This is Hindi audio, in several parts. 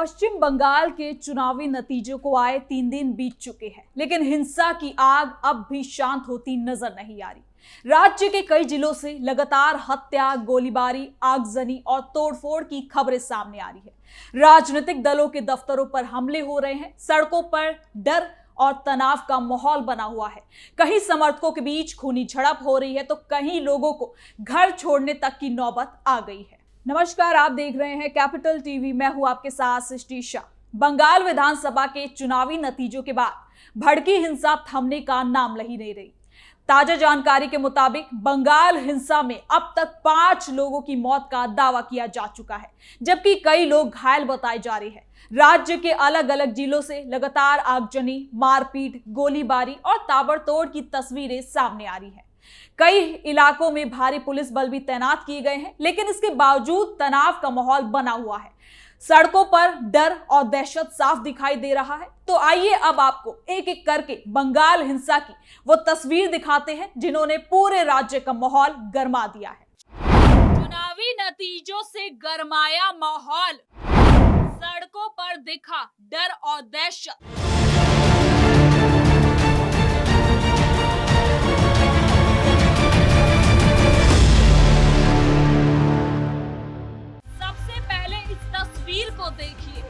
पश्चिम बंगाल के चुनावी नतीजों को आए 3 दिन बीत चुके हैं, लेकिन हिंसा की आग अब भी शांत होती नजर नहीं आ रही। राज्य के कई जिलों से लगातार हत्या, गोलीबारी, आगजनी और तोड़फोड़ की खबरें सामने आ रही है। राजनीतिक दलों के दफ्तरों पर हमले हो रहे हैं, सड़कों पर डर और तनाव का माहौल बना हुआ है। कहीं समर्थकों के बीच खूनी झड़प हो रही है तो कहीं लोगों को घर छोड़ने तक की नौबत आ गई है। नमस्कार, आप देख रहे हैं कैपिटल टीवी। मैं हूं आपके साथ सृष्टि शाह। बंगाल विधानसभा के चुनावी नतीजों के बाद भड़की हिंसा थमने का नाम ही नहीं रही। ताजा जानकारी के मुताबिक बंगाल हिंसा में अब तक 5 लोगों की मौत का दावा किया जा चुका है, जबकि कई लोग घायल बताए जा रहे हैं। राज्य के अलग अलग जिलों से लगातार आगजनी, मारपीट, गोलीबारी और ताबड़तोड़ की तस्वीरें सामने आ रही हैं। कई इलाकों में भारी पुलिस बल भी तैनात किए गए हैं, लेकिन इसके बावजूद तनाव का माहौल बना हुआ है। सड़कों पर डर और दहशत साफ दिखाई दे रहा है। तो आइए अब आपको एक एक करके बंगाल हिंसा की वो तस्वीर दिखाते हैं जिन्होंने पूरे राज्य का माहौल गरमा दिया है। चुनावी नतीजों से गरमाया माहौल, सड़कों पर दिखा डर और दहशत। सबसे पहले इस तस्वीर को देखिए।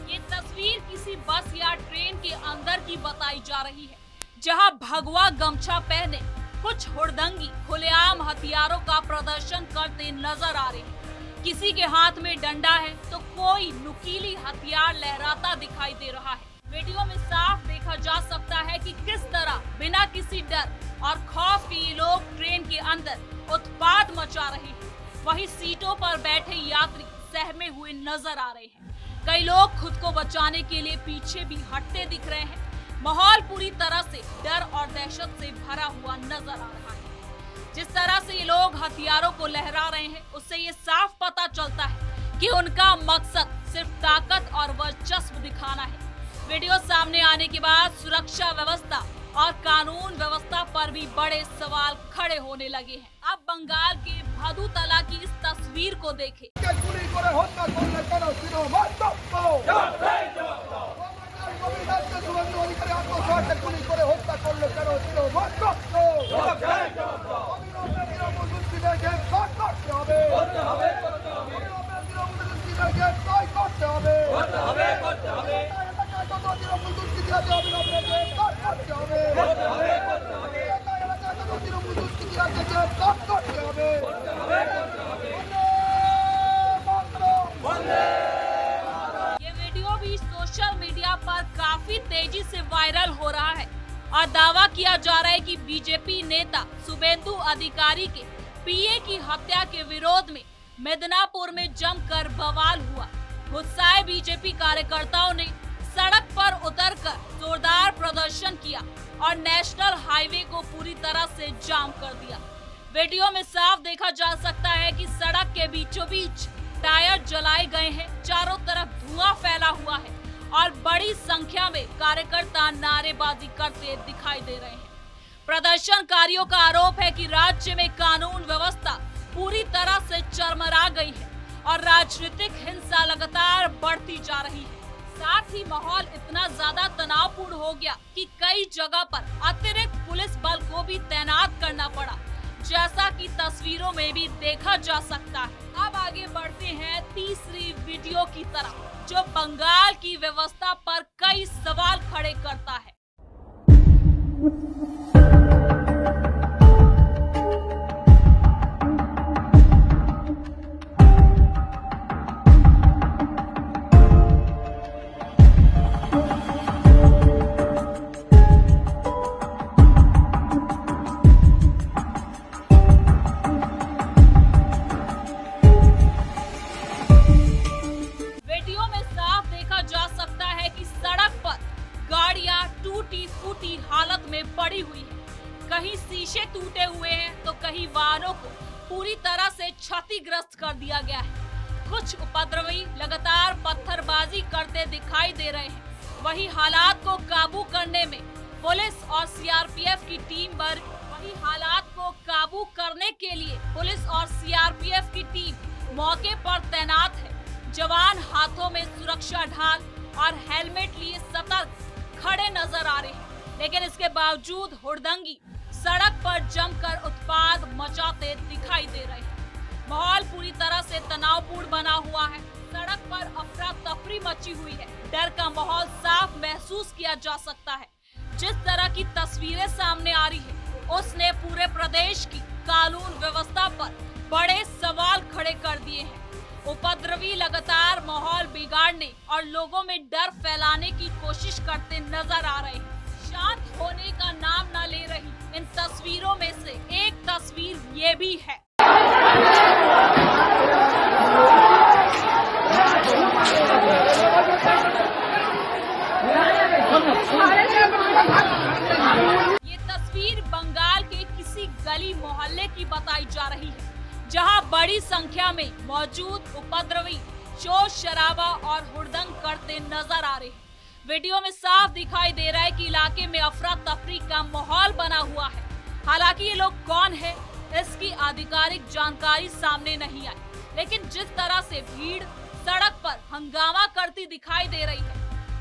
ये तस्वीर किसी बस या ट्रेन के अंदर की बताई जा रही है, जहां भगवा गमछा पहने कुछ हुड़दंगी खुलेआम हथियारों का प्रदर्शन करते नजर आ रहे हैं। किसी के हाथ में डंडा है तो कोई नुकीली हथियार लहराता दिखाई दे रहा है। वीडियो में साफ देखा जा सकता है कि किस तरह बिना किसी डर और खौफ के ये लोग ट्रेन के अंदर उत्पात मचा रहे हैं। वहीं सीटों पर बैठे यात्री सहमे हुए नजर आ रहे हैं। कई लोग खुद को बचाने के लिए पीछे भी हटते दिख रहे हैं। माहौल पूरी तरह से डर और दहशत से भरा हुआ नजर आ रहा है। जिस तरह से ये लोग हथियारों को लहरा रहे हैं, उससे ये साफ पता चलता है कि उनका मकसद सिर्फ ताकत और वर्चस्व दिखाना है। वीडियो सामने आने के बाद सुरक्षा व्यवस्था और कानून व्यवस्था पर भी बड़े सवाल खड़े होने लगे हैं। अब बंगाल के भादुतला की इस तस्वीर को देखें। ये वीडियो भी सोशल मीडिया पर काफी तेजी से वायरल हो रहा है और दावा किया जा रहा है कि बीजेपी नेता शुभेंदु अधिकारी के पीए की हत्या के विरोध में मिदनापुर में जमकर बवाल हुआ। गुस्साए बीजेपी कार्यकर्ताओं ने सड़क पर उतरकर जोरदार प्रदर्शन किया और नेशनल हाईवे को पूरी तरह से जाम कर दिया। वीडियो में साफ देखा जा सकता है कि सड़क के बीचों बीच टायर जलाए गए हैं, चारों तरफ धुआं फैला हुआ है और बड़ी संख्या में कार्यकर्ता नारेबाजी करते दिखाई दे रहे हैं। प्रदर्शनकारियों का आरोप है कि राज्य में कानून व्यवस्था पूरी तरह से चरमरा गई है और राजनीतिक हिंसा लगातार बढ़ती जा रही है। साथ ही माहौल इतना ज्यादा तनावपूर्ण हो गया कि कई जगह पर अतिरिक्त पुलिस बल को भी तैनात करना पड़ा, जैसा कि तस्वीरों में भी देखा जा सकता है। अब आगे बढ़ते हैं तीसरी वीडियो की तरफ, जो बंगाल की व्यवस्था पर कई सवाल खड़े करता है। टूटी फूटी हालत में पड़ी हुई है। कहीं शीशे टूटे हुए हैं तो कहीं वाहनों को पूरी तरह से क्षतिग्रस्त कर दिया गया है। कुछ उपद्रवी लगातार पत्थरबाजी करते दिखाई दे रहे हैं। वही हालात को काबू करने में पुलिस और सीआरपीएफ की टीम पर वही हालात को को काबू करने के लिए पुलिस और सीआरपीएफ की टीम मौके पर तैनात है। जवान हाथों में सुरक्षा ढाल और हेलमेट लिए सतर्क खड़े नजर आ रहे हैं, लेकिन इसके बावजूद हुड़दंगी सड़क पर जमकर उत्पात मचाते दिखाई दे रहे हैं। माहौल पूरी तरह से तनावपूर्ण बना हुआ है। सड़क पर अफरा तफरी मची हुई है। डर का माहौल साफ महसूस किया जा सकता है। जिस तरह की तस्वीरें सामने आ रही है, उसने पूरे प्रदेश की कानून व्यवस्था पर बड़े सवाल खड़े कर दिए हैं। उपद्रवी लगातार माहौल बिगाड़ने और लोगों में डर फैलाने की कोशिश करते नजर आ रहे हैं। शांत होने का नाम न ले रही इन तस्वीरों में से एक तस्वीर ये भी है। ये तस्वीर बंगाल के किसी गली मोहल्ले की बताई जा रही है, जहां बड़ी संख्या में मौजूद उपद्रवी शोर शराबा और हुड़दंग करते नजर आ रहे हैं। वीडियो में साफ दिखाई दे रहा है कि इलाके में अफरा तफरी का माहौल बना हुआ है। हालांकि ये लोग कौन है, इसकी आधिकारिक जानकारी सामने नहीं आई, लेकिन जिस तरह से भीड़ सड़क पर हंगामा करती दिखाई दे रही है,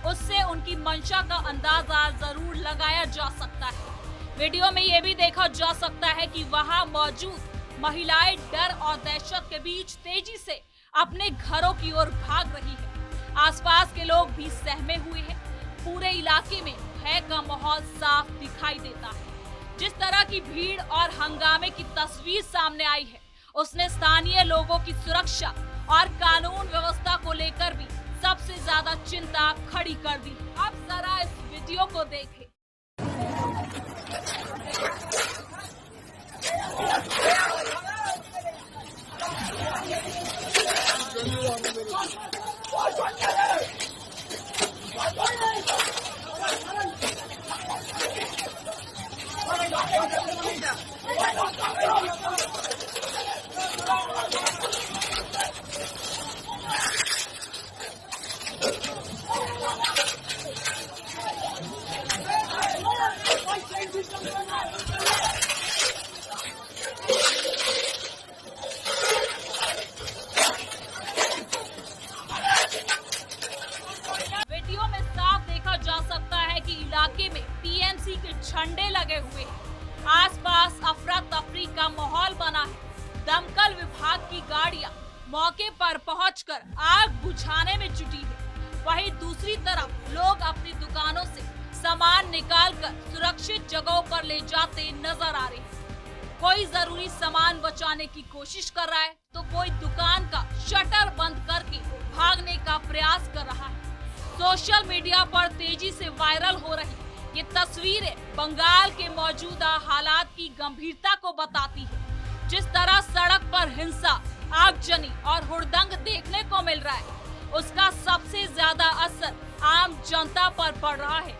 उससे उनकी मंशा का अंदाजा जरूर लगाया जा सकता है। वीडियो में ये भी देखा जा सकता है कि वहां मौजूद महिलाएं डर और दहशत के बीच तेजी से अपने घरों की ओर भाग रही है। आसपास के लोग भी सहमे हुए हैं। पूरे इलाके में भय का माहौल साफ दिखाई देता है। जिस तरह की भीड़ और हंगामे की तस्वीर सामने आई है, उसने स्थानीय लोगों की सुरक्षा और कानून व्यवस्था को लेकर भी सबसे ज्यादा चिंता खड़ी कर दी। अब जरा इस वीडियो को देखें। इलाके में टीएमसी के झंडे लगे हुए हैं। आसपास अफरा तफरी का माहौल बना है। दमकल विभाग की गाड़ियां मौके पर पहुंचकर आग बुझाने में जुटी है। वहीं दूसरी तरफ लोग अपनी दुकानों से सामान निकालकर सुरक्षित जगहों पर ले जाते नजर आ रहे हैं। कोई जरूरी सामान बचाने की कोशिश कर रहा है, तो कोई दुकान का शटर बंद करके भागने का प्रयास कर रहा है। सोशल मीडिया पर तेजी से वायरल हो रही ये तस्वीरें बंगाल के मौजूदा हालात की गंभीरता को बताती है। जिस तरह सड़क पर हिंसा, आगजनी और हुड़दंग देखने को मिल रहा है, उसका सबसे ज्यादा असर आम जनता पर पड़ रहा है,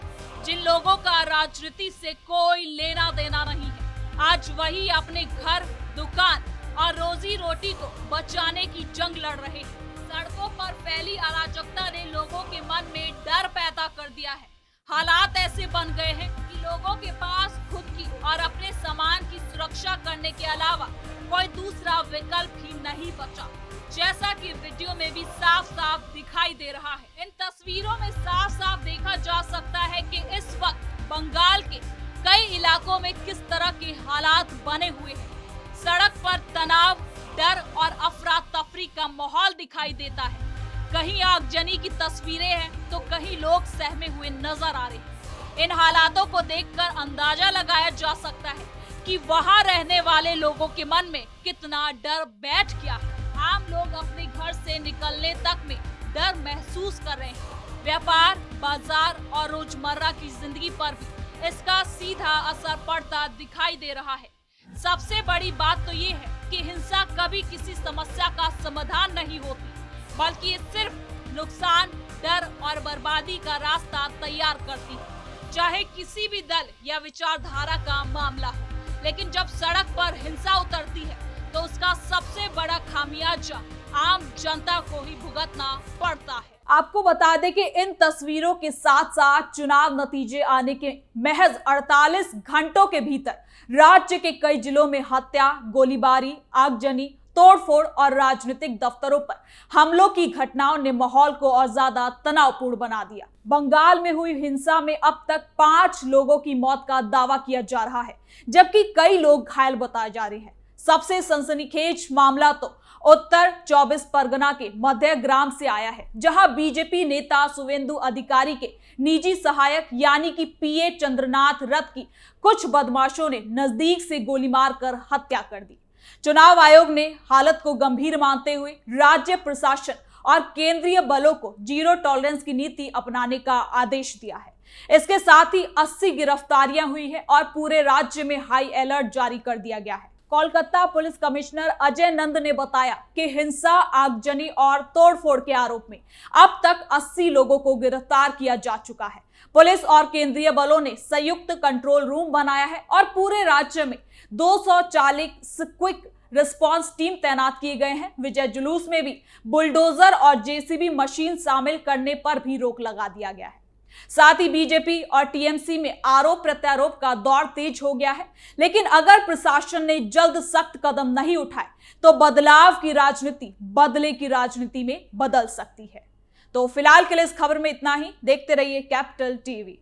जिन लोगों का राजनीति से कोई लेना देना नहीं है। आज वही अपने घर, दुकान और रोजी रोटी को बचाने की जंग लड़ रहे हैं। सड़कों पर फैली अराजकता ने लोगों के मन में डर पैदा कर दिया है। हालात ऐसे बन गए हैं कि लोगों के पास खुद की और अपने सामान की सुरक्षा करने के अलावा कोई दूसरा विकल्प ही नहीं बचा, जैसा कि वीडियो में भी साफ साफ दिखाई दे रहा है। इन तस्वीरों में साफ साफ देखा जा सकता है कि इस वक्त बंगाल के कई इलाकों में किस तरह के हालात बने हुए हैं। सड़क पर तनाव, डर और अफरा तफरी का माहौल दिखाई देता है। कहीं आगजनी की तस्वीरें हैं, तो कहीं लोग सहमे हुए नजर आ रहे हैं। इन हालातों को देखकर अंदाजा लगाया जा सकता है कि वहां रहने वाले लोगों के मन में कितना डर बैठ गया है। आम लोग अपने घर से निकलने तक में डर महसूस कर रहे हैं। व्यापार, बाजार और रोजमर्रा की जिंदगी पर भी इसका सीधा असर पड़ता दिखाई दे रहा है। सबसे बड़ी बात तो ये है कि हिंसा कभी किसी समस्या का समाधान नहीं होती, बल्कि ये सिर्फ नुकसान, डर और बर्बादी का रास्ता तैयार करती है, चाहे किसी भी दल या विचारधारा का मामला हो। लेकिन जब सड़क पर हिंसा उतरती है, तो उसका सबसे बड़ा खामियाजा आम जनता को ही भुगतना पड़ता है। आपको बता दें कि इन तस्वीरों के साथ साथ चुनाव नतीजे आने के महज 48 घंटों के भीतर राज्य के कई जिलों में हत्या, गोलीबारी, आगजनी, तोड़फोड़ और राजनीतिक दफ्तरों पर हमलों की घटनाओं ने माहौल को और ज्यादा तनावपूर्ण बना दिया। बंगाल में हुई हिंसा में अब तक 5 लोगों की मौत का दावा किया जा रहा है, जबकि कई लोग घायल बताए जा रहे हैं। सबसे सनसनीखेज मामला तो उत्तर 24 परगना के मध्य ग्राम से आया है, जहां बीजेपी नेता शुवेंदु अधिकारी के निजी सहायक यानी कि पीए चंद्रनाथ रथ की कुछ बदमाशों ने नजदीक से गोली मारकर हत्या कर दी। चुनाव आयोग ने हालत को गंभीर मानते हुए राज्य प्रशासन और केंद्रीय बलों को जीरो टॉलरेंस की नीति अपनाने का आदेश दिया है। इसके साथ ही 80 गिरफ्तारियां हुई है और पूरे राज्य में हाई अलर्ट जारी कर दिया गया है। कोलकाता पुलिस कमिश्नर अजय नंद ने बताया कि हिंसा, आगजनी और तोड़फोड़ के आरोप में अब तक 80 लोगों को गिरफ्तार किया जा चुका है। पुलिस और केंद्रीय बलों ने संयुक्त कंट्रोल रूम बनाया है और पूरे राज्य में 240 क्विक रिस्पांस टीम तैनात किए गए हैं। विजय जुलूस में भी बुलडोजर और जेसीबी मशीन शामिल करने पर भी रोक लगा दिया गया है। साथ ही बीजेपी और टीएमसी में आरोप प्रत्यारोप का दौर तेज हो गया है, लेकिन अगर प्रशासन ने जल्द सख्त कदम नहीं उठाए तो बदलाव की राजनीति बदले की राजनीति में बदल सकती है। तो फिलहाल के लिए इस खबर में इतना ही। देखते रहिए कैपिटल टीवी।